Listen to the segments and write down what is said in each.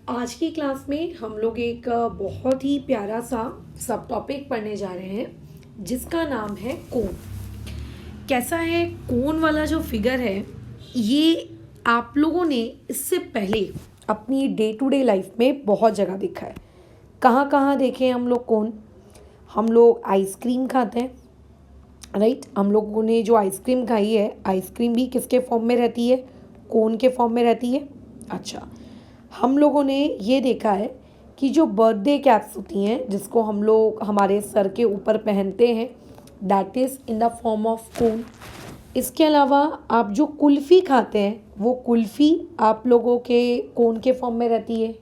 आज की क्लास में हम लोग एक बहुत ही प्यारा सा सब टॉपिक पढ़ने जा रहे हैं जिसका नाम है कोण। कैसा है कोण वाला जो फिगर है, ये आप लोगों ने इससे पहले अपनी डे टू डे लाइफ में बहुत जगह देखा है। कहाँ कहाँ देखे हम लोग कोण? हम लोग आइसक्रीम खाते हैं, राइट। हम लोगों ने जो आइसक्रीम खाई है, आइसक्रीम भी किसके फॉर्म में रहती है? कोन के फॉर्म में रहती है। अच्छा, हम लोगों ने ये देखा है कि जो बर्थडे कैप्स होती हैं जिसको हम लोग हमारे सर के ऊपर पहनते हैं, that is in the form of cone. इसके अलावा आप जो कुल्फ़ी खाते हैं वो कुल्फ़ी आप लोगों के कोन के फॉर्म में रहती है।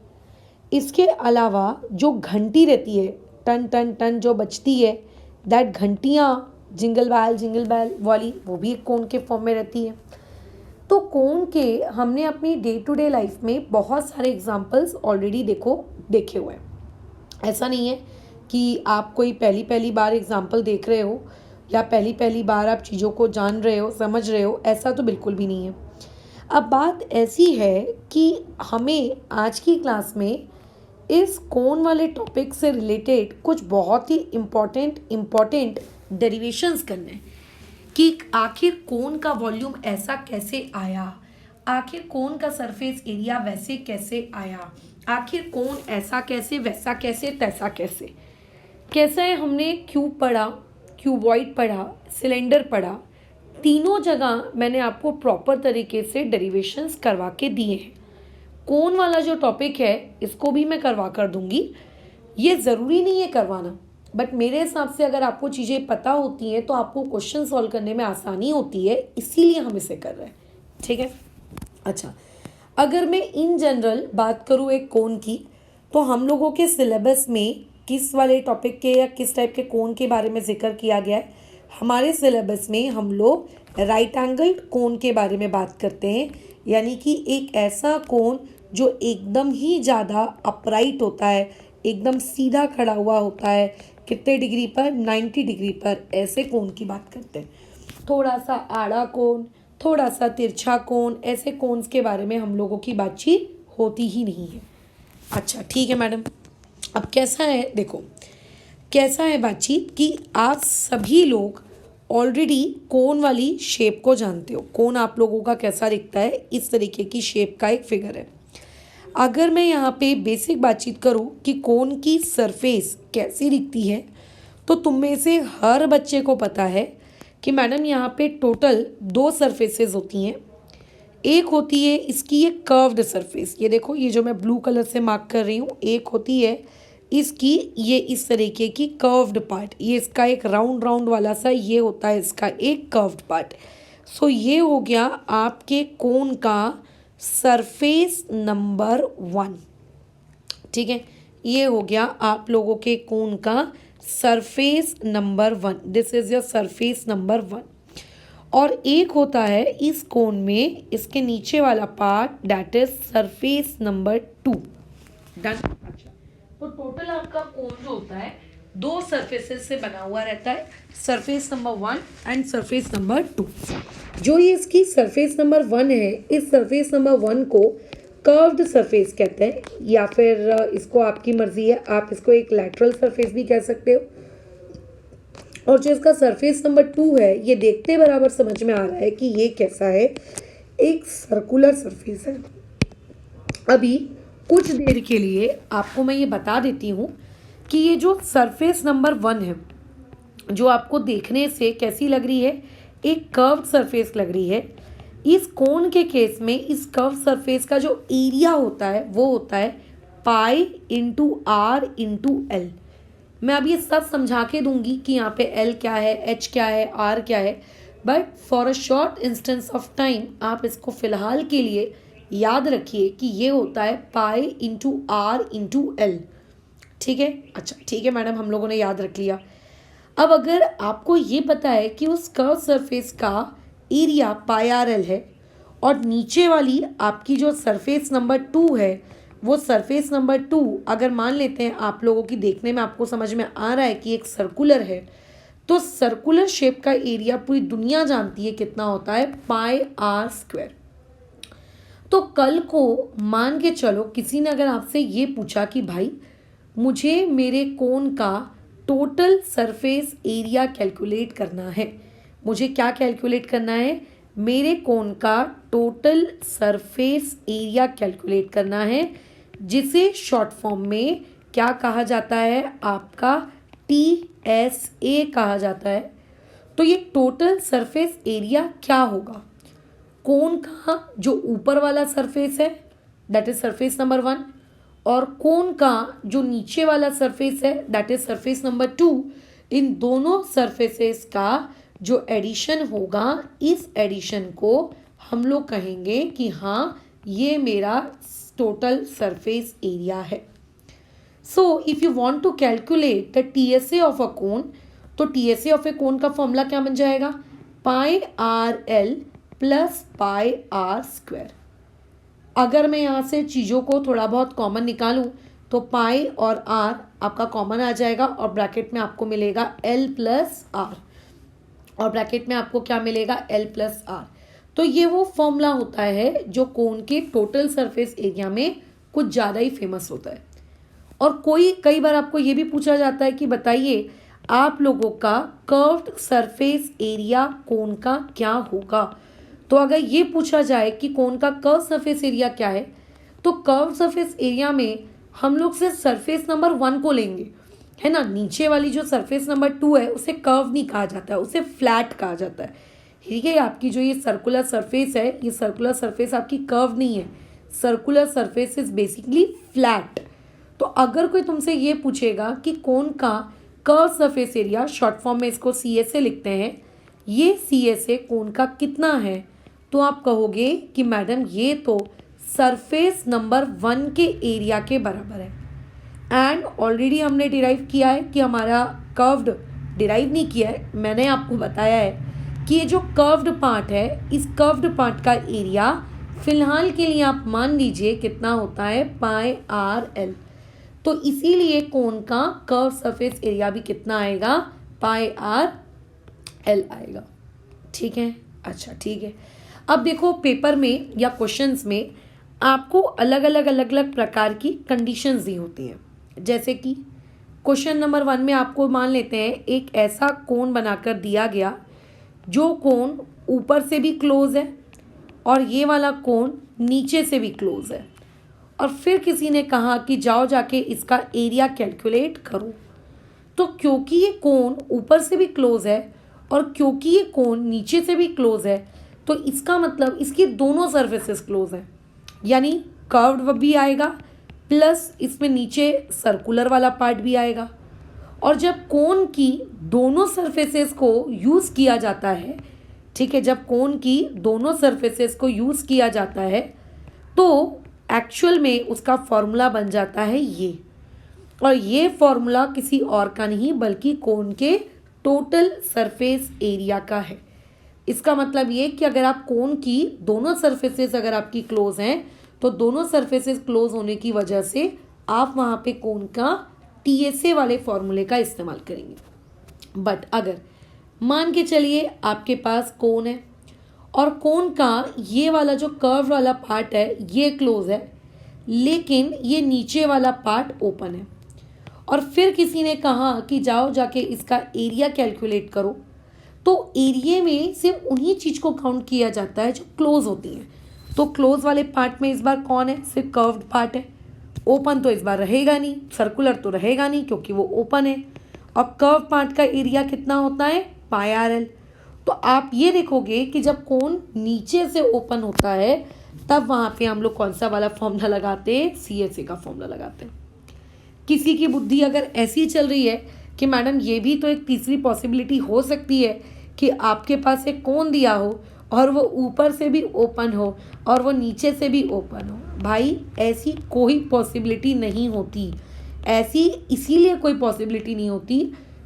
इसके अलावा जो घंटी रहती है, टन टन टन जो बजती है, दैट घंटियाँ जिंगल बैल वाली, वो भी एक कोन के फॉर्म में रहती है। तो कोन के हमने अपनी डे टू डे लाइफ में बहुत सारे एग्जांपल्स ऑलरेडी देखे हुए हैं। ऐसा नहीं है कि आप कोई पहली पहली बार एग्जांपल देख रहे हो या पहली पहली बार आप चीज़ों को जान रहे हो, समझ रहे हो, ऐसा तो बिल्कुल भी नहीं है। अब बात ऐसी है कि हमें आज की क्लास में इस कोन वाले टॉपिक से रिलेटेड कुछ बहुत ही इम्पॉर्टेंट डेरिवेशंस करने हैं कि आखिर कोन का वॉल्यूम ऐसा कैसे आया, आखिर कोन का सरफेस एरिया वैसे कैसे आया, आखिर कोन ऐसा कैसे, वैसा कैसे, तैसा कैसे। कैसा है, हमने क्यूब पढ़ा, क्यूबॉइड पढ़ा, सिलेंडर पढ़ा, तीनों जगह मैंने आपको प्रॉपर तरीके से डेरिवेशंस करवा के दिए हैं। कोन वाला जो टॉपिक है इसको भी मैं करवा कर दूंगी। ये ज़रूरी नहीं है करवाना, बट मेरे हिसाब से अगर आपको चीज़ें पता होती हैं तो आपको क्वेश्चन सॉल्व करने में आसानी होती है, इसीलिए हम इसे कर रहे हैं। ठीक है। अच्छा, अगर मैं इन जनरल बात करूँ एक कोन की, तो हम लोगों के सिलेबस में किस वाले टॉपिक के या किस टाइप के कोन के बारे में जिक्र किया गया है? हमारे सिलेबस में हम लोग राइट एंगल्ड कोन के बारे में बात करते हैं, यानी कि एक ऐसा कोन जो एकदम ही ज़्यादा अपराइट होता है, एकदम सीधा खड़ा हुआ होता है। कितने डिग्री पर? 90 डिग्री पर। ऐसे कोन की बात करते हैं। थोड़ा सा आड़ा कोन, थोड़ा सा तिरछा कोन, ऐसे कोन्स के बारे में हम लोगों की बातचीत होती ही नहीं है। अच्छा ठीक है मैडम। अब कैसा है, देखो कैसा है बातचीत कि आप सभी लोग ऑलरेडी कोन वाली शेप को जानते हो। कोन आप लोगों का कैसा दिखता है, इस तरीके की शेप का एक फिगर है। अगर मैं यहाँ पे बेसिक बातचीत करूँ कि कोन की सरफेस कैसी दिखती है, तो तुम में से हर बच्चे को पता है कि मैडम यहाँ पे टोटल दो सरफेसेस होती हैं। एक होती है इसकी ये कर्व्ड सरफेस, ये देखो, ये जो मैं ब्लू कलर से मार्क कर रही हूँ, एक होती है इसकी ये इस तरीके की कर्व्ड पार्ट, ये इसका एक राउंड राउंड वाला सा ये होता है इसका एक कर्व्ड पार्ट। सो ये हो गया आपके कोन का सरफेस नंबर 1। ठीक है, ये हो गया आप लोगों के कोन का surface number 1। This is your surface number 1। और एक होता है इस कोन में इसके नीचे वाला part, that is surface number 2। Done. अच्छा, तो टोटल आपका कोन जो होता है दो सरफेसेस से बना हुआ रहता है, surface number 1 and surface number 2। जो ये इसकी सरफेस नंबर 1 है, इस सरफेस नंबर 1 को कर्व्ड सरफेस कहते हैं, या फिर इसको आपकी मर्जी है, आप इसको एक लैटरल सरफेस भी कह सकते हो। और जो इसका सरफेस नंबर 2 है, ये देखते बराबर समझ में आ रहा है कि ये कैसा है, एक सर्कुलर सरफेस है। अभी कुछ देर के लिए आपको मैं ये बता देती हूँ कि ये जो सरफेस नंबर 1 है, जो आपको देखने से कैसी लग रही है, एक कर्व्ड सरफेस लग रही है। इस कोन के केस में इस कर्व सरफेस का जो एरिया होता है वो होता है pi into r into l. मैं अब ये सब समझा के दूंगी कि यहाँ पे एल क्या है, एच क्या है, आर क्या है, but for a short instance of time आप इसको फिलहाल के लिए याद रखिए कि ये होता है pi into r into l. ठीक है। अच्छा ठीक है मैडम, हम लोगों ने याद रख लिया। अब अगर आपको ये पता है कि उस कर्व सरफेस का एरिया पाई आर एल है, और नीचे वाली आपकी जो सरफेस नंबर 2 है, वो सरफेस नंबर 2 अगर मान लेते हैं आप लोगों की देखने में आपको समझ में आ रहा है कि एक सर्कुलर है, तो सर्कुलर शेप का एरिया पूरी दुनिया जानती है कितना होता है, पाई आर स्क्वायर। तो कल को मान के चलो किसी ने अगर आपसे ये पूछा कि भाई मुझे मेरे कोन का टोटल सरफेस एरिया कैलकुलेट करना है, मुझे क्या कैलकुलेट करना है, मेरे कोन का टोटल सरफेस एरिया कैलकुलेट करना है, जिसे शॉर्ट फॉर्म में क्या कहा जाता है, आपका TSA कहा जाता है। तो ये टोटल सरफेस एरिया क्या होगा, कोन का जो ऊपर वाला सरफेस है दैट इज सरफेस नंबर 1, और कोन का जो नीचे वाला सरफेस है दैट इज सरफेस नंबर 2, इन दोनों सरफेसेस का जो एडिशन होगा, इस एडिशन को हम लोग कहेंगे कि हाँ ये मेरा टोटल सरफेस एरिया है। So if you want to calculate the TSA of a cone, तो TSA ऑफ ए कोन का फॉर्मूला क्या बन जाएगा, pi r l plus pi r square. अगर मैं यहाँ से चीज़ों को थोड़ा बहुत कॉमन निकालूं तो पाई और आर आपका कॉमन आ जाएगा और ब्रैकेट में आपको मिलेगा एल प्लस आर, और ब्रैकेट में आपको क्या मिलेगा, एल प्लस आर। तो ये वो फॉर्मूला होता है जो कोन के टोटल सरफेस एरिया में कुछ ज़्यादा ही फेमस होता है। और कई बार आपको ये भी पूछा जाता है कि बताइए आप लोगों का कर्व्ड सरफेस एरिया कोन का क्या होगा। तो अगर ये पूछा जाए कि कोन का कर्व सरफेस एरिया क्या है, तो कर्व सरफेस एरिया में हम लोग से सरफेस नंबर 1 को लेंगे, है ना। नीचे वाली जो सरफेस नंबर 2 है उसे कर्व नहीं कहा जाता है, उसे फ्लैट कहा जाता है। ठीक है, आपकी जो ये सर्कुलर सरफेस है, ये सर्कुलर सरफेस आपकी कर्व नहीं है, circular surface is basically flat. तो अगर कोई तुमसे ये पूछेगा कि कोन का curve surface area, short form में इसको CSA लिखते हैं, ये CSA कोन का कितना है, तो आप कहोगे कि मैडम ये तो सरफेस नंबर 1 के एरिया के बराबर है। एंड ऑलरेडी हमने डिराइव किया है कि हमारा कर्व्ड, डिराइव नहीं किया है, मैंने आपको बताया है कि ये जो कर्व्ड पार्ट है, इस कर्व्ड पार्ट का एरिया फिलहाल के लिए आप मान लीजिए कितना होता है, पाई आर एल। तो इसीलिए कोन का कर्व सरफेस एरिया भी कितना आएगा, पाई आर एल आएगा। ठीक है, अच्छा ठीक है। अब देखो पेपर में या क्वेश्चंस में आपको अलग अलग प्रकार की कंडीशंस दी होती हैं। जैसे कि क्वेश्चन नंबर 1 में आपको मान लेते हैं एक ऐसा कोन बनाकर दिया गया जो कोन ऊपर से भी क्लोज है और ये वाला कोन नीचे से भी क्लोज है, और फिर किसी ने कहा कि जाओ जाके इसका एरिया कैलकुलेट करो। तो क्योंकि ये कोन ऊपर से भी क्लोज है और क्योंकि ये कोन नीचे से भी क्लोज है, तो इसका मतलब इसकी दोनों सर्फेसेस क्लोज हैं, यानी कर्व्ड भी आएगा प्लस इसमें नीचे सर्कुलर वाला पार्ट भी आएगा। और जब कोन की दोनों सरफेसेस को यूज़ किया जाता है, ठीक है, जब कोन की दोनों सरफेसेस को यूज़ किया जाता है तो एक्चुअल में उसका फॉर्मूला बन जाता है ये, और ये फॉर्मूला किसी और का नहीं बल्कि कोन के टोटल सरफेस एरिया का है। इसका मतलब ये कि अगर आप कोन की दोनों सरफेसेस अगर आपकी क्लोज हैं, तो दोनों सरफेसेस क्लोज होने की वजह से आप वहाँ पे कोन का TSA वाले फॉर्मूले का इस्तेमाल करेंगे। बट अगर मान के चलिए आपके पास कोन है और कोन का ये वाला जो कर्व वाला पार्ट है ये क्लोज है, लेकिन ये नीचे वाला पार्ट ओपन है, और फिर किसी ने कहा कि जाओ जाके इसका एरिया कैलकुलेट करो, तो एरिया में सिर्फ उन्हीं चीज़ को काउंट किया जाता है जो क्लोज होती हैं। तो क्लोज वाले पार्ट में इस बार कौन है, सिर्फ कर्व्ड पार्ट है। ओपन तो इस बार रहेगा नहीं, सर्कुलर तो रहेगा नहीं क्योंकि वो ओपन है। और कर्व पार्ट का एरिया कितना होता है, पाई आर एल। तो आप ये देखोगे कि जब कोन नीचे से ओपन होता है तब वहाँ पे हम लोग कौन सा वाला फॉर्मूला लगाते हैं, CSA का फॉर्मूला लगाते हैं। किसी की बुद्धि अगर ऐसी चल रही है कि मैडम ये भी तो एक तीसरी पॉसिबिलिटी हो सकती है कि आपके पास एक कोन दिया हो और वो ऊपर से भी ओपन हो और वो नीचे से भी ओपन हो, भाई ऐसी कोई पॉसिबिलिटी नहीं होती। ऐसी इसीलिए कोई पॉसिबिलिटी नहीं होती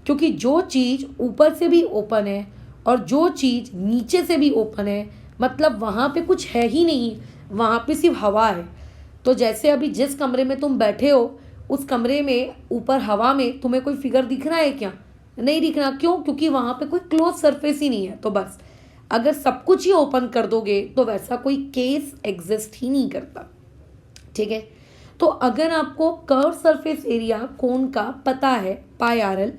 क्योंकि जो चीज़ ऊपर से भी ओपन है और जो चीज़ नीचे से भी ओपन है, मतलब वहाँ पे कुछ है ही नहीं, वहाँ पे सिर्फ हवा है। तो जैसे अभी जिस कमरे में तुम बैठे हो उस कमरे में ऊपर हवा में तुम्हें कोई फिगर दिख रहा है क्या, नहीं दिख रहा। क्यों? क्योंकि वहाँ पे कोई क्लोज सरफेस ही नहीं है। तो बस अगर सब कुछ ही ओपन कर दोगे तो वैसा कोई केस एग्जिस्ट ही नहीं करता, ठीक है। तो अगर आपको कर्व सरफेस एरिया कोन का पता है पाई आर एल,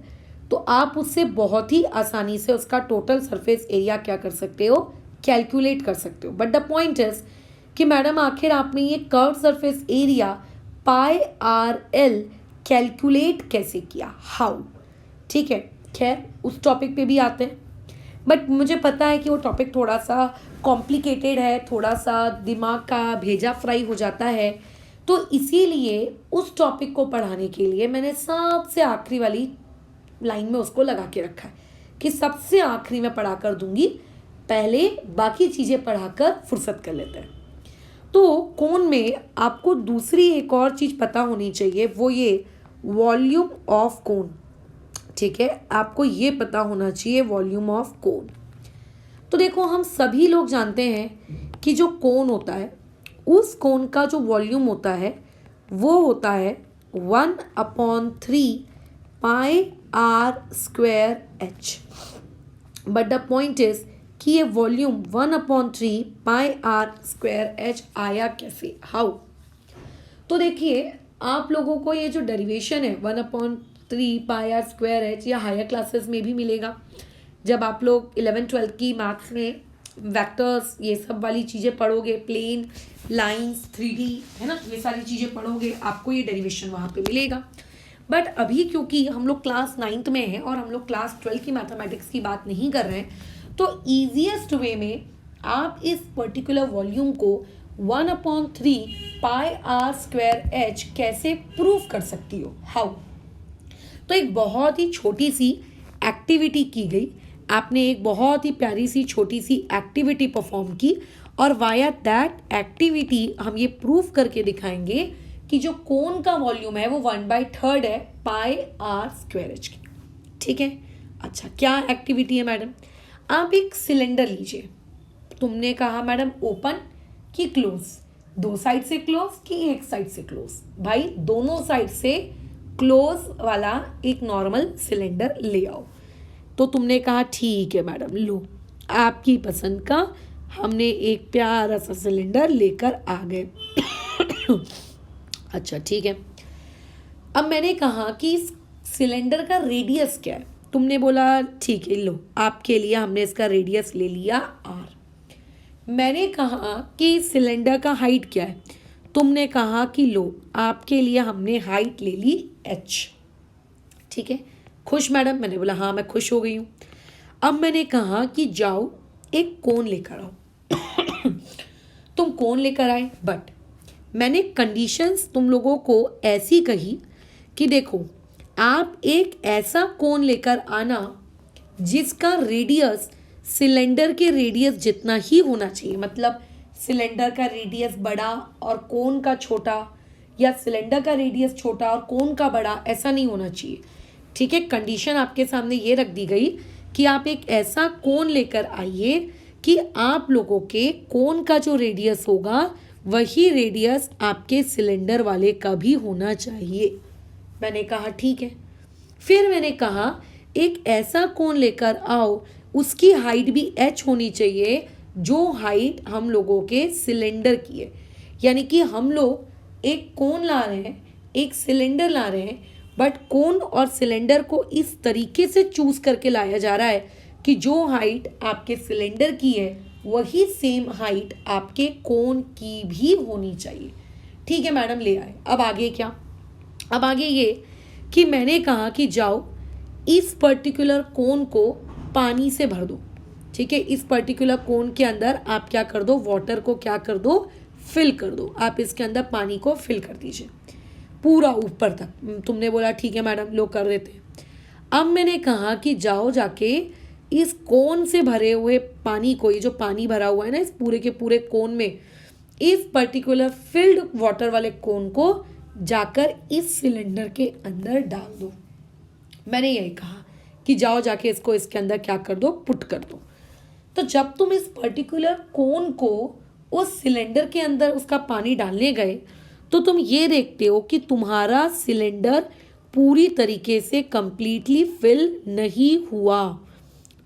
तो आप उससे बहुत ही आसानी से उसका टोटल सरफेस एरिया क्या कर सकते हो, कैलकुलेट कर सकते हो। बट द पॉइंट इज कि मैडम आखिर आपने ये curve surface area pi r L calculate कैसे किया, हाउ, ठीक है। खैर उस टॉपिक पे भी आते हैं, बट मुझे पता है कि वो टॉपिक थोड़ा सा कॉम्प्लिकेटेड है, थोड़ा सा दिमाग का भेजा फ्राई हो जाता है, तो इसीलिए उस टॉपिक को पढ़ाने के लिए मैंने सबसे आखिरी वाली लाइन में उसको लगा के रखा है कि सबसे आखिरी में पढ़ा कर दूंगी, पहले बाकी चीज़ें पढ़ाकर फुर्सत कर लेते हैं। तो कोन में आपको दूसरी एक और चीज़ पता होनी चाहिए, वो ये वॉल्यूम ऑफ कोन, ठीक है। आपको ये पता होना चाहिए वॉल्यूम ऑफ कोन। तो देखो हम सभी लोग जानते हैं कि जो कोन होता है उस कोन का जो वॉल्यूम होता है वो होता है 1/3 pi r square h. But the point is कि ये volume 1/3 pi r square h आया कैसे, हाउ। तो देखिए आप लोगों को ये जो डेरिवेशन है 1/3 पाई आर स्क्वायर एच, या हायर क्लासेस में भी मिलेगा जब आप लोग 11th-12th की मैथ्स में वेक्टर्स ये सब वाली चीज़ें पढ़ोगे, प्लेन लाइंस 3D है ना, ये सारी चीज़ें पढ़ोगे, आपको ये डेरिवेशन वहाँ पे मिलेगा। बट अभी क्योंकि हम लोग क्लास 9th में हैं और हम लोग क्लास 12 की मैथमेटिक्स की बात नहीं कर रहे हैं, तो ईजीएस्ट वे में आप इस पर्टिकुलर वॉल्यूम को 1/3 पाई आर स्क्वायर एच कैसे प्रूव कर सकती हो, हाउ। तो एक बहुत ही छोटी सी एक्टिविटी की गई, आपने एक बहुत ही प्यारी सी छोटी सी एक्टिविटी परफॉर्म की, और वाया दैट एक्टिविटी हम ये प्रूव करके दिखाएंगे कि जो कोन का वॉल्यूम है वो 1/3 है पाई आर स्क्वायर एच की, ठीक है। अच्छा क्या एक्टिविटी है मैडम, आप एक सिलेंडर लीजिए, तुमने कहा मैडम ओपन कि क्लोज, दो साइड से क्लोज कि एक साइड से क्लोज, भाई दोनों साइड से क्लोज वाला एक नॉर्मल सिलेंडर ले आओ। तो तुमने कहा ठीक है मैडम, लो आपकी पसंद का हमने एक प्यारा सा सिलेंडर लेकर आ गए। अच्छा ठीक है, अब मैंने कहा कि इस सिलेंडर का रेडियस क्या है, तुमने बोला ठीक है लो आपके लिए हमने इसका रेडियस ले लिया r। मैंने कहा कि सिलेंडर का हाइट क्या है, तुमने कहा कि लो आपके लिए हमने हाइट ले ली h, ठीक है। खुश मैडम, मैंने बोला हाँ मैं खुश हो गई हूँ। अब मैंने कहा कि जाओ एक कोन लेकर आओ। तुम कोन लेकर आए, बट मैंने कंडीशंस तुम लोगों को ऐसी कही कि देखो आप एक ऐसा कोन लेकर आना जिसका रेडियस सिलेंडर के रेडियस जितना ही होना चाहिए, मतलब सिलेंडर का रेडियस बड़ा और कोन का छोटा, या सिलेंडर का रेडियस छोटा और कोन का बड़ा, ऐसा नहीं होना चाहिए, ठीक है। कंडीशन आपके सामने ये रख दी गई कि आप एक ऐसा कोन लेकर आइए कि आप लोगों के कोन का जो रेडियस होगा वही रेडियस आपके सिलेंडर वाले का भी होना चाहिए। मैंने कहा ठीक है। फिर मैंने कहा एक ऐसा कोन लेकर आओ उसकी हाइट भी h होनी चाहिए जो हाइट हम लोगों के सिलेंडर की है, यानी कि हम लोग एक कोन ला रहे हैं, एक सिलेंडर ला रहे हैं, बट कोन और सिलेंडर को इस तरीके से चूज करके लाया जा रहा है कि जो हाइट आपके सिलेंडर की है वही सेम हाइट आपके कोन की भी होनी चाहिए, ठीक है मैडम ले आए। अब आगे क्या, अब आगे ये कि मैंने कहा कि जाओ इस पर्टिकुलर कोन को पानी से भर दो, ठीक है। इस पर्टिकुलर कोन के अंदर आप क्या कर दो, वाटर को क्या कर दो, फिल कर दो, आप इसके अंदर पानी को फिल कर दीजिए पूरा ऊपर तक। तुमने बोला ठीक है मैडम लो कर देते। अब मैंने कहा कि जाओ जाके इस कोन से भरे हुए पानी को, ये जो पानी भरा हुआ है ना इस पूरे के पूरे कोन में, इस पर्टिकुलर फिल्ड वाटर वाले कोन को जाकर इस सिलेंडर के अंदर डाल दो। मैंने यही कहा कि जाओ जाके इसको इसके अंदर क्या कर दो, पुट कर दो। तो जब तुम इस पर्टिकुलर कोन को उस सिलेंडर के अंदर उसका पानी डालने गए तो तुम ये देखते हो कि तुम्हारा सिलेंडर पूरी तरीके से कंप्लीटली फिल नहीं हुआ।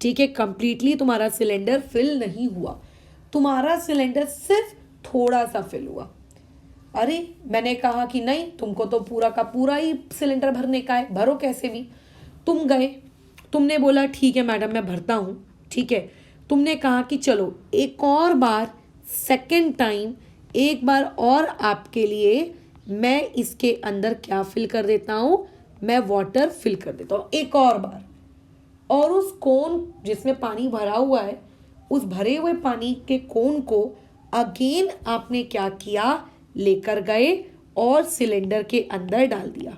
ठीक है, कंप्लीटली तुम्हारा सिलेंडर फिल नहीं हुआ, तुम्हारा सिलेंडर सिर्फ थोड़ा सा फिल हुआ। अरे मैंने कहा कि नहीं, तुमको तो पूरा का पूरा ही सिलेंडर भरने का है, भरो कैसे भी। तुम गए, तुमने बोला ठीक है मैडम मैं भरता हूँ, ठीक है। तुमने कहा कि चलो एक और बार, सेकेंड टाइम एक बार और आपके लिए मैं इसके अंदर क्या फिल कर देता हूँ, मैं वाटर फिल कर देता हूँ एक और बार। और उस कोन जिसमें पानी भरा हुआ है, उस भरे हुए पानी के कोन को अगेन आपने क्या किया, लेकर गए और सिलेंडर के अंदर डाल दिया।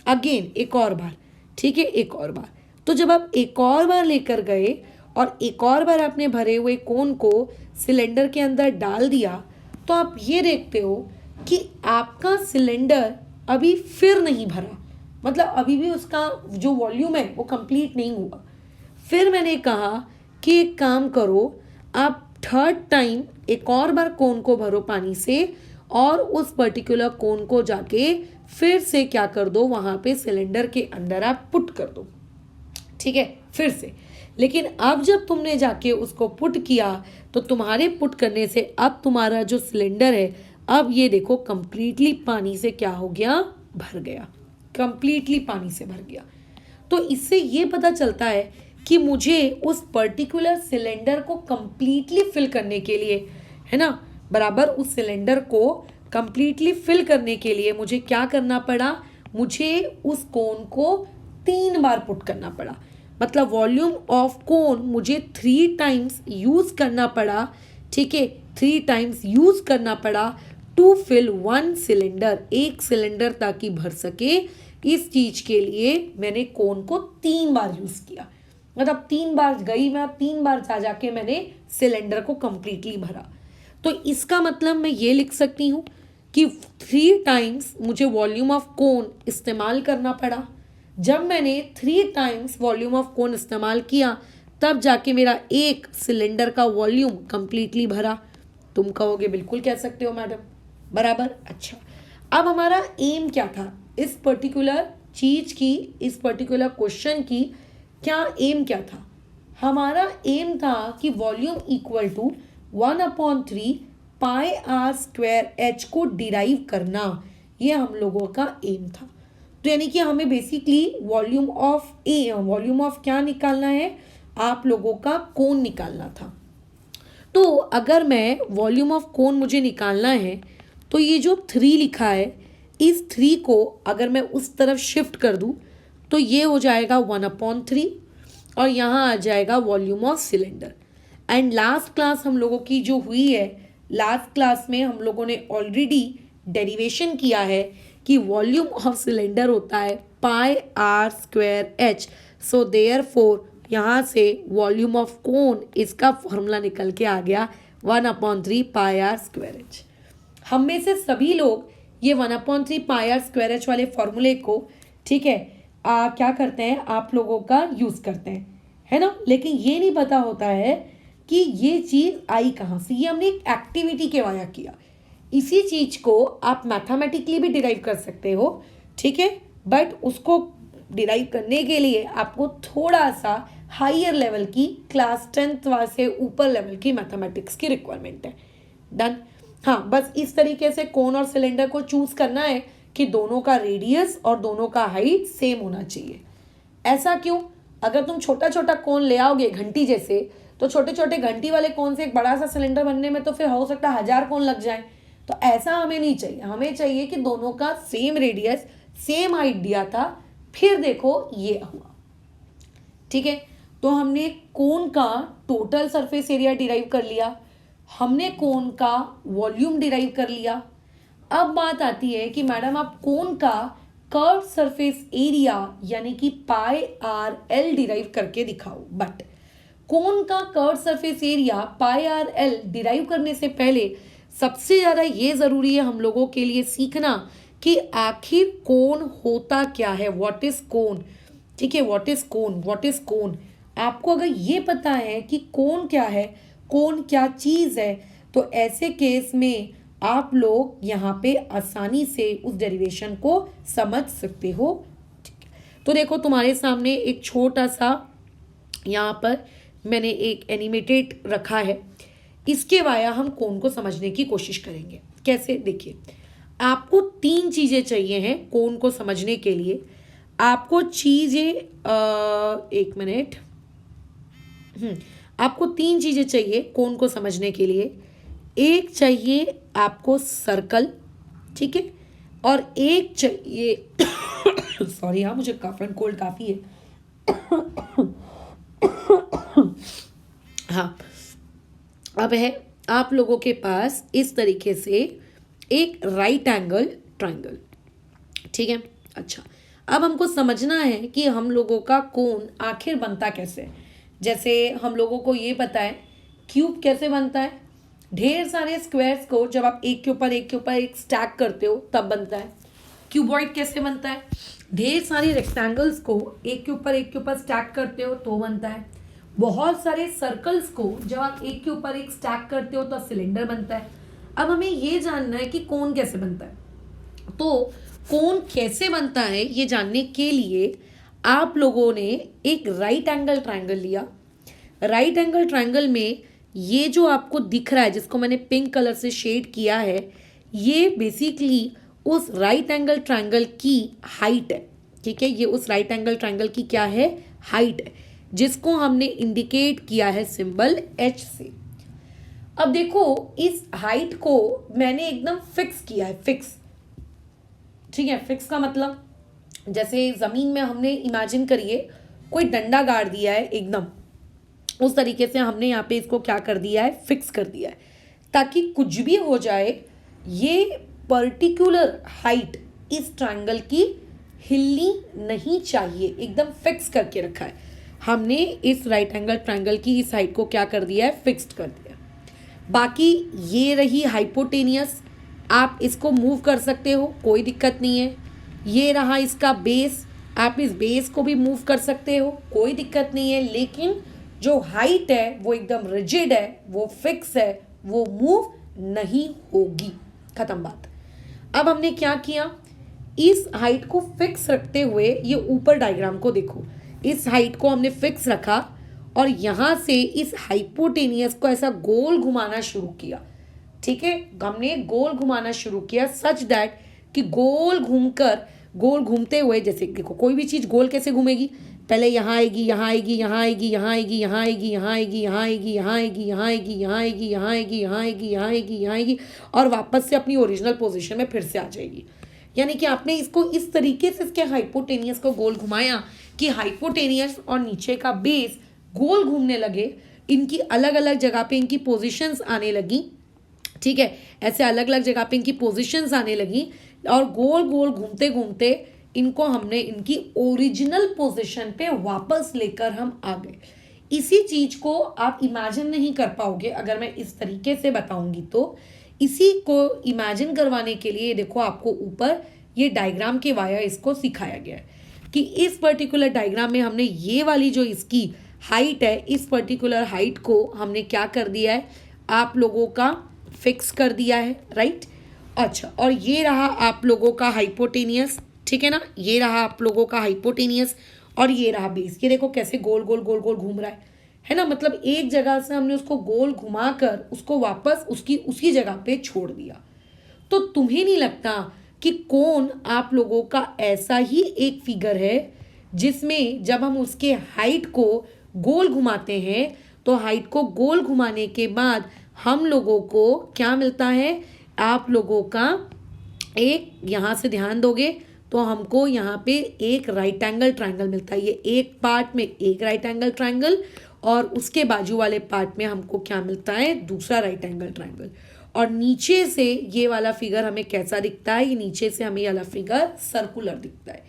अगेन एक और बार, ठीक है, एक और बार। तो जब आप एक और बार लेकर गए और एक और बार आपने भरे हुए कोन को सिलेंडर के अंदर डाल दिया, तो आप ये देखते हो कि आपका सिलेंडर अभी फिर नहीं भरा, मतलब अभी भी उसका जो वॉल्यूम है वो कंप्लीट नहीं हुआ। फिर मैंने कहा कि एक काम करो, आप थर्ड टाइम एक और बार कोन को भरो पानी से और उस पर्टिकुलर कोन को जाके फिर से क्या कर दो, वहां पे सिलेंडर के अंदर आप पुट कर दो, ठीक है, फिर से। लेकिन अब जब तुमने जाके उसको पुट किया तो तुम्हारे पुट करने से अब तुम्हारा जो सिलेंडर है, अब ये देखो कंप्लीटली पानी से क्या हो गया, भर गया, कंप्लीटली पानी से भर गया। तो इससे ये पता चलता है कि मुझे उस पर्टिकुलर सिलेंडर को कंप्लीटली फिल करने के लिए, है ना, बराबर उस सिलेंडर को कंप्लीटली फिल करने के लिए मुझे क्या करना पड़ा, मुझे उस कोन को 3 बार पुट करना पड़ा। मतलब वॉल्यूम ऑफ कोन मुझे 3 टाइम्स यूज करना पड़ा, ठीक है, 3 टाइम्स यूज करना पड़ा टू फिल 1 सिलेंडर, एक सिलेंडर ताकि भर सके। इस चीज के लिए मैंने कोन को 3 बार यूज किया, मतलब 3 बार गई मैं, 3 बार जा जाके मैंने सिलेंडर को कंप्लीटली भरा। तो इसका मतलब मैं ये लिख सकती हूँ कि 3 टाइम्स मुझे वॉल्यूम ऑफ कोन इस्तेमाल करना पड़ा। जब मैंने 3 टाइम्स वॉल्यूम ऑफ कोन इस्तेमाल किया तब जाके मेरा एक सिलेंडर का वॉल्यूम कंप्लीटली भरा। तुम कहोगे बिल्कुल कह सकते हो मैडम, बराबर। अच्छा, अब हमारा एम क्या था इस पर्टिकुलर चीज की, इस पर्टिकुलर क्वेश्चन की क्या एम क्या था? हमारा एम था कि volume equal to 1/3 pi r square h को डिराइव करना, ये हम लोगों का एम था। तो यानी कि हमें बेसिकली वॉल्यूम ऑफ क्या निकालना है, आप लोगों का कोन निकालना था। तो अगर मैं वॉल्यूम ऑफ कोन मुझे निकालना है तो ये जो 3 लिखा है, इस 3 को अगर मैं उस तरफ शिफ्ट कर दूं तो ये हो जाएगा 1/3 और यहाँ आ जाएगा volume of cylinder. And last class हम लोगों की जो हुई है, लास्ट क्लास में हम लोगों ने ऑलरेडी डेरिवेशन किया है कि वॉल्यूम ऑफ सिलेंडर होता है pi r square h. So therefore यहाँ से वॉल्यूम ऑफ कोन, इसका फॉर्मूला निकल के आ गया 1/3 पाई आर स्क्वायर एच। हम में से सभी लोग ये 1/3 पाई आर स्क्वायर एच वाले फॉर्मूले को, ठीक है, क्या करते हैं, आप लोगों का यूज करते हैं, है ना। लेकिन ये नहीं पता होता है कि ये चीज आई कहाँ से। ये हमने एक एक्टिविटी के वाया किया। इसी चीज को आप मैथमेटिकली भी डिराइव कर सकते हो, ठीक है, बट उसको डिराइव करने के लिए आपको थोड़ा सा हायर लेवल की, क्लास 10th से ऊपर लेवल की मैथमेटिक्स की रिक्वायरमेंट है। डन। हाँ, बस इस तरीके से कोन और सिलेंडर को चूज करना है कि दोनों का रेडियस और दोनों का हाइट सेम होना चाहिए। ऐसा क्यों? अगर तुम छोटा छोटा कोन ले आओगे घंटी जैसे, तो छोटे छोटे घंटी वाले कोन से एक बड़ा सा सिलेंडर बनने में तो फिर हो सकता है 1000 कोन लग जाए। तो ऐसा हमें नहीं चाहिए। हमें चाहिए कि दोनों का सेम रेडियस, सेम हाइट दिया था। फिर देखो ये हुआ, ठीक है। तो हमने कोन का टोटल सरफेस एरिया डिराइव कर लिया, हमने कोन का वॉल्यूम डिराइव कर लिया। अब बात आती है कि मैडम आप कोन का कर्व सरफेस एरिया यानी कि पाई आर एल डिराइव करके दिखाओ। बट कोन का curve surface area pi r L derive करने से पहले सबसे ज़्यादा ये ज़रूरी है हम लोगों के लिए सीखना कि आखिर कोन होता क्या है, व्हाट इज कोन, ठीक है, what is cone, what is cone. आपको अगर ये पता है कि कोन क्या है, कोन क्या चीज़ है, तो ऐसे केस में आप लोग यहाँ पे आसानी से उस डेरिवेशन को समझ सकते हो। ठीक है, तो देखो तुम्हारे सामने एक छोटा सा यहाँ पर मैंने एक एनिमेटेड रखा है, इसके वाया हम कोन को समझने की कोशिश करेंगे। कैसे, देखिए, आपको 3 चीज़ें चाहिए हैं कोन को समझने के लिए। आपको चीज़ें, एक मिनट, आपको 3 चीज़ें चाहिए कोन को समझने के लिए। एक चाहिए आपको सर्कल, ठीक है, और एक चाहिए सॉरी हाँ, मुझे कफ एंड कोल्ड काफ़ी है। हाँ, अब है आप लोगों के पास इस तरीके से एक राइट एंगल ट्रायंगल, ठीक है। अच्छा, अब हमको समझना है कि हम लोगों का कोन आखिर बनता कैसे है। जैसे हम लोगों को ये पता है क्यूब कैसे बनता है, ढेर सारे स्क्वायर्स को जब आप एक के ऊपर एक के ऊपर एक स्टैक करते हो तब बनता है। क्यूबॉइड कैसे बनता है, ढेर सारे रेक्टेंगल्स को एक के ऊपर स्टैक करते हो तो बनता है। बहुत सारे सर्कल्स को जब आप एक के ऊपर एक स्टैक करते हो तो सिलेंडर बनता है। अब हमें ये जानना है कि कोन कैसे बनता है। तो कोन कैसे बनता है ये जानने के लिए आप लोगों ने एक राइट एंगल ट्रायंगल लिया। राइट एंगल ट्रायंगल में ये जो आपको दिख रहा है, जिसको मैंने पिंक कलर से शेड किया है, ये बेसिकली उस राइट एंगल ट्रायंगल की हाइट है, ठीक है। ये उस राइट एंगल ट्रायंगल की क्या है, हाइट है, जिसको हमने इंडिकेट किया है सिंबल H से। अब देखो, इस हाइट को मैंने एकदम फिक्स किया है, फिक्स, ठीक है। फिक्स का मतलब, जैसे जमीन में हमने इमेजिन करिए कोई डंडा गाड़ दिया है एकदम, उस तरीके से हमने यहाँ पे इसको क्या कर दिया है, फिक्स कर दिया है, ताकि कुछ भी हो जाए ये पर्टिकुलर हाइट इस ट्रायंगल की हिलनी नहीं चाहिए, एकदम फिक्स करके रखा है हमने। इस राइट एंगल ट्रायंगल की इस हाइट को क्या कर दिया है, फिक्स्ड कर दिया। बाकी ये रही हाइपोटेनियस, आप इसको मूव कर सकते हो, कोई दिक्कत नहीं है। ये रहा इसका बेस, आप इस बेस को भी मूव कर सकते हो, कोई दिक्कत नहीं है। लेकिन जो हाइट है वो एकदम रिजिड है, वो फिक्स है, वो मूव नहीं होगी, खत्म बात। अब हमने क्या किया, इस हाइट को फिक्स रखते हुए ये ऊपर डायग्राम को देखो, इस हाइट को हमने फिक्स रखा और यहाँ से इस हाइपोटेनियस को ऐसा गोल घुमाना शुरू किया, ठीक है। हमने गोल घुमाना शुरू किया सच दैट कि गोल घूमकर, गोल घूमते हुए, जैसे देखो कोई भी चीज़ गोल कैसे घूमेगी, पहले यहाँ आएगी, यहाँ आएगी, यहाँ आएगी, यहाँ आएगी, यहाँ आएगी, यहाँ आएगी, यहाँ आएगी, यहाँ आएगी, यहाँ आएगी, यहाँ आएगी, यहाँ आएगी, यहाँ आएगी, यहाँ आएगी, यहाँ आएगी, और वापस से अपनी ओरिजिनल पोजीशन में फिर से आ जाएगी। यानी कि आपने इसको इस तरीके से इसके हाइपोटेनियस को गोल घुमाया कि हाइपोटेनियस और नीचे का बेस गोल घूमने लगे, इनकी अलग अलग जगह पे इनकी पोजीशंस आने लगी, ठीक है। ऐसे अलग अलग जगह पे इनकी पोजीशंस आने लगी और गोल गोल घूमते घूमते इनको हमने इनकी ओरिजिनल पोजीशन पे वापस लेकर हम आ गए। इसी चीज को आप इमेजिन नहीं कर पाओगे अगर मैं इस तरीके से बताऊंगी। तो इसी को इमेजिन करवाने के लिए देखो, आपको ऊपर ये डायग्राम के वाया इसको सिखाया गया है कि इस पर्टिकुलर डायग्राम में हमने ये वाली जो इसकी हाइट है, इस पर्टिकुलर हाइट को हमने क्या कर दिया है, आप लोगों का फिक्स कर दिया है, राइट। अच्छा, और ये रहा आप लोगों का हाइपोटेनियस, ठीक है ना, ये रहा आप लोगों का हाइपोटेनियस और ये रहा बेस। ये देखो कैसे गोल गोल गोल गोल घूम रहा है ना। मतलब एक जगह से हमने उसको गोल घुमा कर उसको वापस उसकी उसी जगह पे छोड़ दिया। तो तुम्हें नहीं लगता कि कोन आप लोगों का ऐसा ही एक फिगर है जिसमें जब हम उसके हाइट को गोल घुमाते हैं तो हाइट को गोल घुमाने के बाद हम लोगों को क्या मिलता है, आप लोगों का एक, यहाँ से ध्यान दोगे तो हमको यहाँ पे एक राइट एंगल ट्रायंगल मिलता है। ये एक पार्ट में एक राइट एंगल ट्रायंगल और उसके बाजू वाले पार्ट में हमको क्या मिलता है, दूसरा राइट एंगल ट्रायंगल। और नीचे से ये वाला फिगर हमें कैसा दिखता है, ये नीचे से हमें ये वाला फिगर सर्कुलर दिखता है।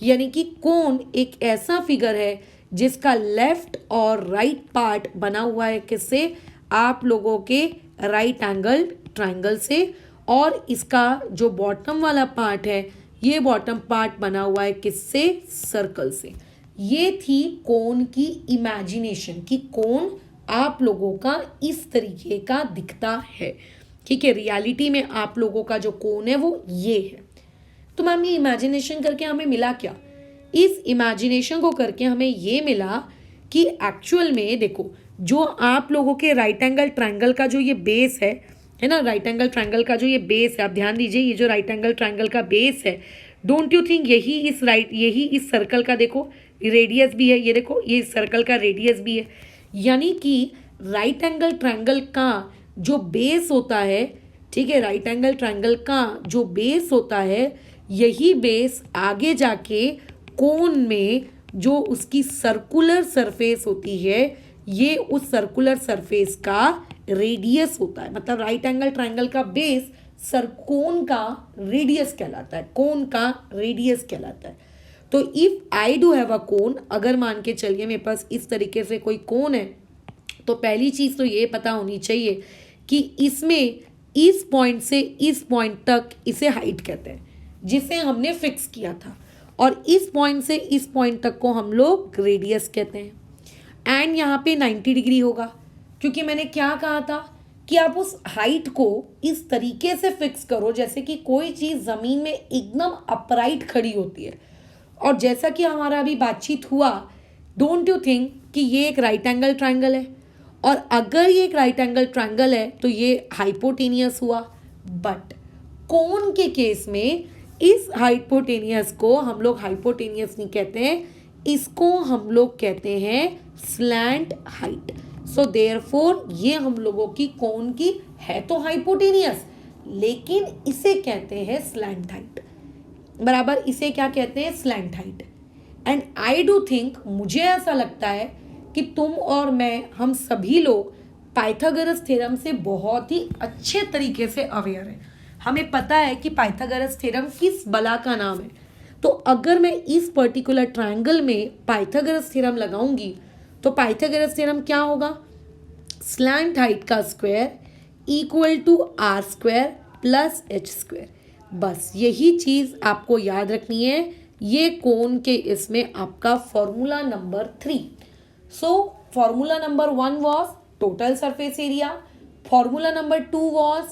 यानी कि कोन एक ऐसा फिगर है जिसका लेफ्ट और राइट पार्ट बना हुआ है किससे, आप लोगों के राइट एंगल ट्रायंगल से, और इसका जो बॉटम वाला पार्ट है ये बॉटम पार्ट बना हुआ है किससे, सर्कल से। ये थी कोन की इमेजिनेशन कि कोन आप लोगों का इस तरीके का दिखता है, ठीक है। रियलिटी में आप लोगों का जो कोन है वो ये है। तो मैम ये इमेजिनेशन करके हमें मिला क्या, इस इमेजिनेशन को करके हमें ये मिला कि एक्चुअल में देखो जो आप लोगों के राइट एंगल ट्रायंगल का जो ये बेस है ना, राइट एंगल ट्रायंगल का जो ये बेस है, आप ध्यान दीजिए, ये जो राइट एंगल ट्रायंगल का बेस है, डोंट यू थिंक यही इस सर्कल का देखो रेडियस भी है, ये देखो ये इस सर्कल का रेडियस भी है, यानी कि राइट एंगल ट्रायंगल का जो बेस होता है, ठीक है, राइट एंगल ट्रायंगल का जो बेस होता है, यही बेस आगे जाके कोन में जो उसकी सर्कुलर सरफेस होती है, ये उस सर्कुलर सरफेस का रेडियस होता है। मतलब राइट एंगल ट्रायंगल का बेस कोन का रेडियस कहलाता है, कोन का रेडियस कहलाता है। तो if I do have a cone, अगर मान के चलिए मेरे पास इस तरीके से कोई कोन है, तो पहली चीज तो ये पता होनी चाहिए कि इसमें इस पॉइंट से इस पॉइंट तक इसे हाइट कहते हैं, जिसे हमने फिक्स किया था, और इस पॉइंट से इस पॉइंट तक को हम लोग रेडियस कहते हैं। एंड यहाँ पे 90 डिग्री होगा, क्योंकि मैंने क्या कहा था कि आप उस हाइट को इस तरीके से फिक्स करो जैसे कि कोई चीज़ ज़मीन में एकदम अपराइट खड़ी होती है। और जैसा कि हमारा अभी बातचीत हुआ, डोंट यू थिंक कि ये एक राइट एंगल ट्रायंगल है, और अगर ये एक राइट एंगल ट्रायंगल है तो ये हाइपोटेनियस हुआ। बट कोन के केस में इस हाइपोटेनियस को हम लोग हाइपोटेनियस नहीं कहते हैं, इसको हम लोग कहते हैं स्लैंट हाइट। सो देयरफॉर ये हम लोगों की कोन की है तो हाइपोटेनियस, लेकिन इसे कहते हैं स्लैंट हाइट, बराबर, इसे क्या कहते हैं, slant height. And I do think, मुझे ऐसा लगता है कि तुम और मैं, हम सभी लोग पाइथागोरस थ्योरम से बहुत ही अच्छे तरीके से अवेयर हैं। हमें पता है कि पाइथागोरस थ्योरम किस बला का नाम है। तो अगर मैं इस पर्टिकुलर ट्रायंगल में पाइथागोरस थ्योरम लगाऊंगी तो पाइथागोरस थ्योरम क्या होगा, स्लैंट हाइट का square equal to r square plus h square. बस यही चीज़ आपको याद रखनी है। ये कोन के इसमें आपका formula number 3। So formula number 1 was total surface area, formula number 2 was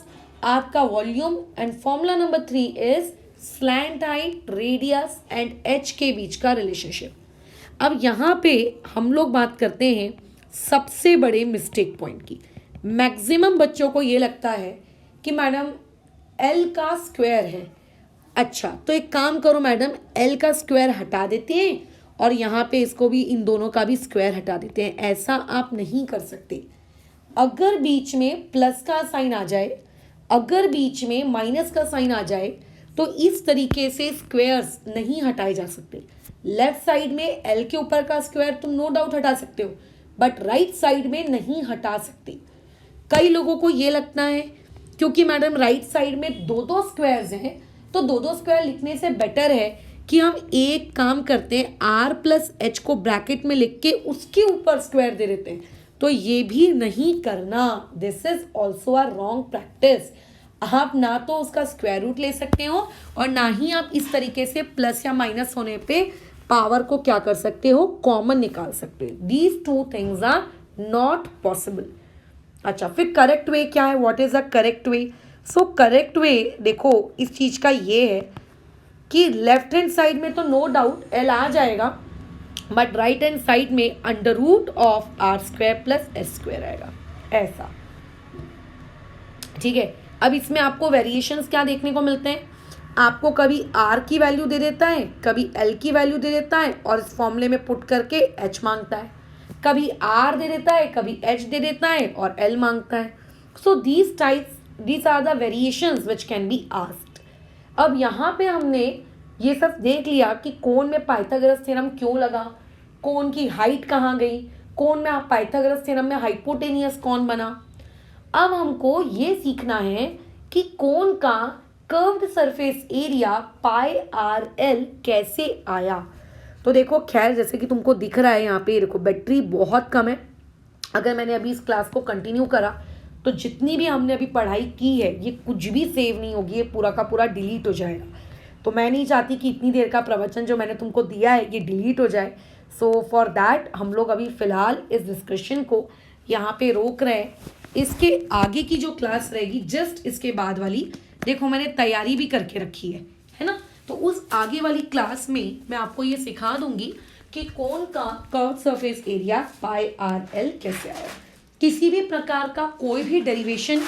आपका volume, and formula number 3 is slant height, radius and h के बीच का रिलेशनशिप। अब यहाँ पे हम लोग बात करते हैं सबसे बड़े मिस्टेक पॉइंट की। मैक्सिमम बच्चों को ये लगता है कि मैडम एल का स्क्वायर है। अच्छा, तो एक काम करो मैडम, एल का स्क्वायर हटा देते हैं और यहाँ पे इसको भी, इन दोनों का भी स्क्वायर हटा देते हैं। ऐसा आप नहीं कर सकते। अगर बीच में प्लस का साइन आ जाए, अगर बीच में माइनस का साइन आ जाए, तो इस तरीके से स्क्वायर्स नहीं हटाए जा सकते। लेफ्ट साइड में एल के ऊपर का स्क्वायर तुम नो डाउट हटा सकते हो, बट राइट साइड में नहीं हटा सकते। कई लोगों को ये लगता है क्योंकि मैडम राइट साइड में दो दो स्क्वायर्स हैं, तो दो दो स्क्वायर लिखने से बेटर है कि हम एक काम करते हैं, आर प्लस एच को ब्रैकेट में लिख के उसके ऊपर स्क्वायर दे देते हैं। तो ये भी नहीं करना, this is also a wrong practice. आप ना तो उसका स्क्वायर रूट ले सकते हो और ना ही आप इस तरीके से प्लस या माइनस होने पे पावर को क्या कर सकते हो, कॉमन निकाल सकते हो। These two things are not possible. अच्छा, फिर करेक्ट वे क्या है, what is a correct way? So correct way देखो इस चीज का ये है कि लेफ्ट हैंड साइड में तो नो डाउट एल आ जाएगा, बट राइट हैंड साइड में under root of r square plus s square आएगा, ऐसा। ठीक है, अब इसमें आपको वेरिएशंस क्या देखने को मिलते हैं, आपको कभी आर की वैल्यू दे देता है, कभी एल की वैल्यू दे देता है और इस फॉर्मूले में पुट करके एच मांगता है, कभी आर दे देता है, कभी एच दे देता है और एल मांगता है। So these are the variations which can be asked. अब यहाँ पे हमने ये सब देख लिया कि कोन में पाइथागोरस थ्योरम क्यों लगा, कोन की हाइट कहाँ गई, कोन में पाइथागोरस थ्योरम में हाइपोटेनियस कौन बना। अब हमको ये सीखना है कि कोन का curved surface area pi r L कैसे आया। तो देखो, खैर जैसे कि तुमको दिख रहा है यहाँ पे, देखो बैटरी बहुत कम है। अगर मैंने अभी इस क्लास को कंटिन्यू करा तो जितनी भी हमने अभी पढ़ाई की है ये कुछ भी सेव नहीं होगी, ये पूरा का पूरा डिलीट हो जाएगा। तो मैं नहीं चाहती कि इतनी देर का प्रवचन जो मैंने तुमको दिया है ये डिलीट हो जाए। सो फॉर दैट हम लोग अभी फ़िलहाल इस डिस्कशन को यहाँ पे रोक रहे हैं। इसके आगे की जो क्लास रहेगी जस्ट इसके बाद वाली, देखो मैंने तैयारी भी करके रखी है ना, तो उस आगे वाली क्लास में मैं आपको ये सिखा दूंगी कि कोन का curve surface area pi r L कैसे आया। किसी भी प्रकार का कोई भी डेरिवेशन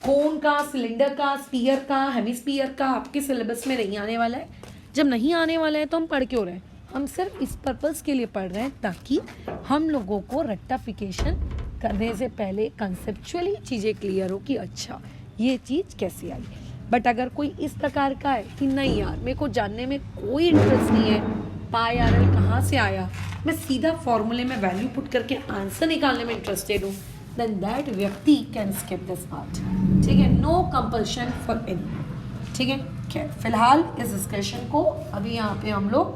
कोन का, सिलेंडर का, स्पीयर का, हेमिस्फीयर का आपके सिलेबस में नहीं आने वाला है। जब नहीं आने वाला है तो हम पढ़ क्यों रहे हैं? हम सिर्फ इस पर्पस के लिए पढ़ रहे हैं ताकि हम लोगों को रेक्टिफिकेशन करने से पहले कंसेप्चुअली चीज़ें क्लियर हो कि अच्छा ये चीज़ कैसे आई। बट अगर कोई इस प्रकार का है कि नहीं यार मेरे को जानने में कोई इंटरेस्ट नहीं है, पाई आर एल कहाँ से आया, मैं सीधा फॉर्मूले में वैल्यू पुट करके आंसर निकालने में इंटरेस्टेड हूँ, देन दैट व्यक्ति कैन स्किप दिस पार्ट। ठीक है, नो कंपल्शन फॉर एनी। ठीक है, खैर फिलहाल इस डिस्कशन को अभी यहाँ पे हम लोग